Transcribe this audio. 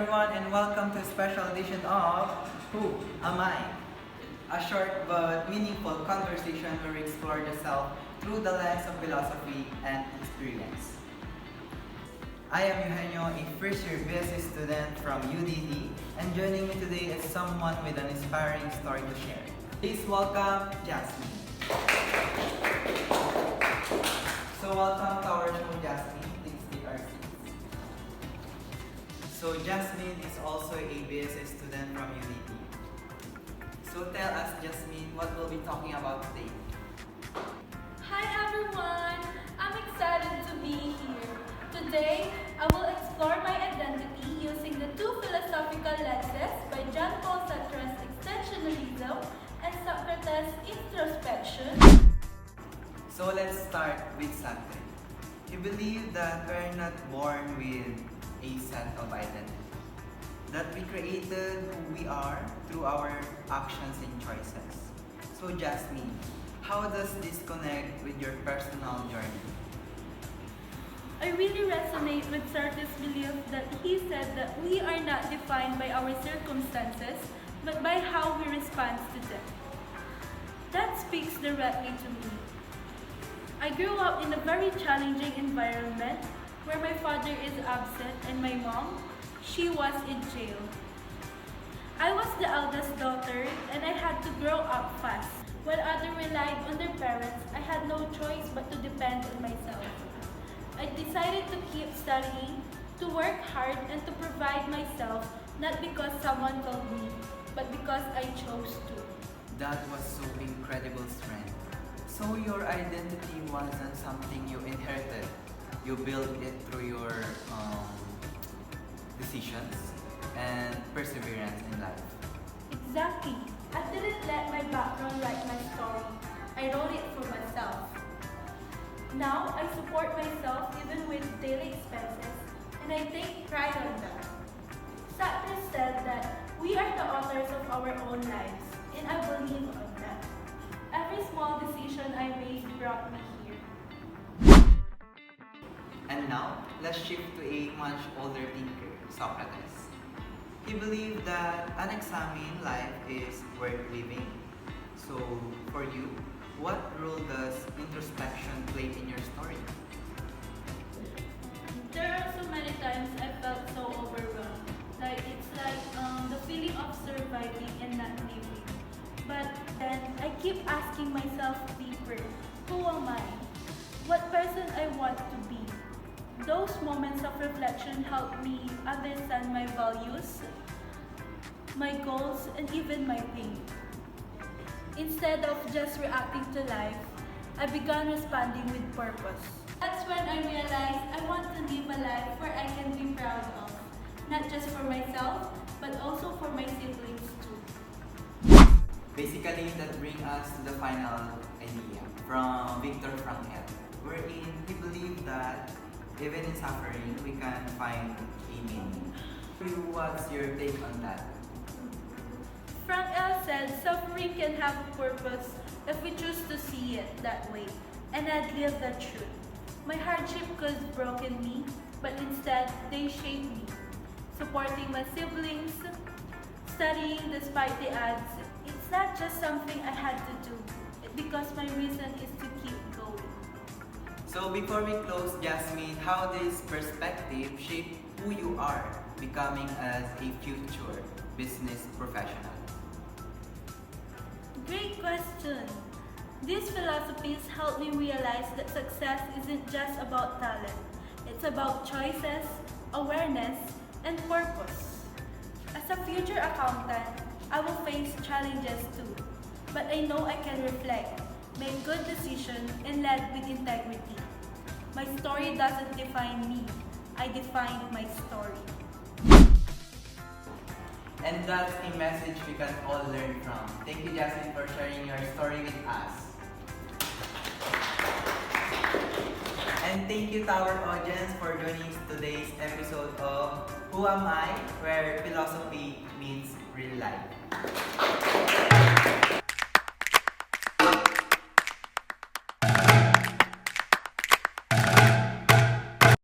everyone, and welcome to a special edition of Who Am I? A short but meaningful conversation where we explore the self through the lens of philosophy and experience. I am Eugenio, a first-year BSc student from UDD, and joining me today is someone with an inspiring story to share. Please welcome Jasmine. So welcome to our show, Jasmine. Please take our seats. So Jasmine is also a BSc student from UDD. So tell us, Jasmine, what we'll be talking about today. Hi everyone! I'm excited to be here. Today, I will explore my identity using the two philosophical lenses by John Paul Sartre's extensionalism and Socrates' introspection. So let's start with Sartre. He believed that we're not born with a set of identity, that we created who we are through our actions and choices. So Jasmine, how does this connect with your personal journey? I really resonate with Sartre's belief that he said that we are not defined by our circumstances, but by how we respond to them. That speaks directly to me. I grew up in a very challenging environment where my father is absent and my mom, she was in jail. I was the eldest daughter and I had to grow up fast. While others relied on their parents, I had no choice but to depend on myself. I decided to keep studying, to work hard, and to provide myself, not because someone told me, but because I chose to. That was so incredible strength. So your identity wasn't something you inherited. You built it through your decisions and perseverance in life. Exactly. I didn't let my background write my story. I wrote it for myself. Now, I support myself even with daily expenses, and I take pride on that. Sartre said that we are the authors of our own lives, and I believe on that. Every small decision I made brought me here. And now, let's shift to a much older thinker, Socrates. He believed that unexamined life is worth living. So, for you, what role does introspection play in your story? There are so many times I felt so overwhelmed. It's like the feeling of surviving and not living. But then I keep asking myself deeper, who am I? What person I want to be? Those moments of reflection help me understand my values, my goals, and even my pain. Instead of just reacting to life, I began responding with purpose. That's when I realized I want to live a life where I can be proud of, not just for myself, but also for my siblings too. Basically, that brings us to the final idea from Viktor Frankl, wherein he believed that even in suffering, we can find a meaning. What's your take on that? Frankl said suffering can have a purpose if we choose to see it that way, and I'd live the truth. My hardship could have broken me, but instead they shaped me. Supporting my siblings, studying despite the odds, it's not just something I had to do, because my reason is to keep going. So before we close, Jasmine, how this perspective shape who you are becoming as a future business professional? Great question. These philosophies help me realize that success isn't just about talent. It's about choices, awareness, and purpose. As a future accountant, I will face challenges too. But I know I can reflect, make good decisions, and lead with integrity. My story doesn't define me. I define my story. And that's a message we can all learn from. Thank you, Jasmine, for sharing your story with us. And thank you to our audience for joining today's episode of Who Am I? Where philosophy meets real life.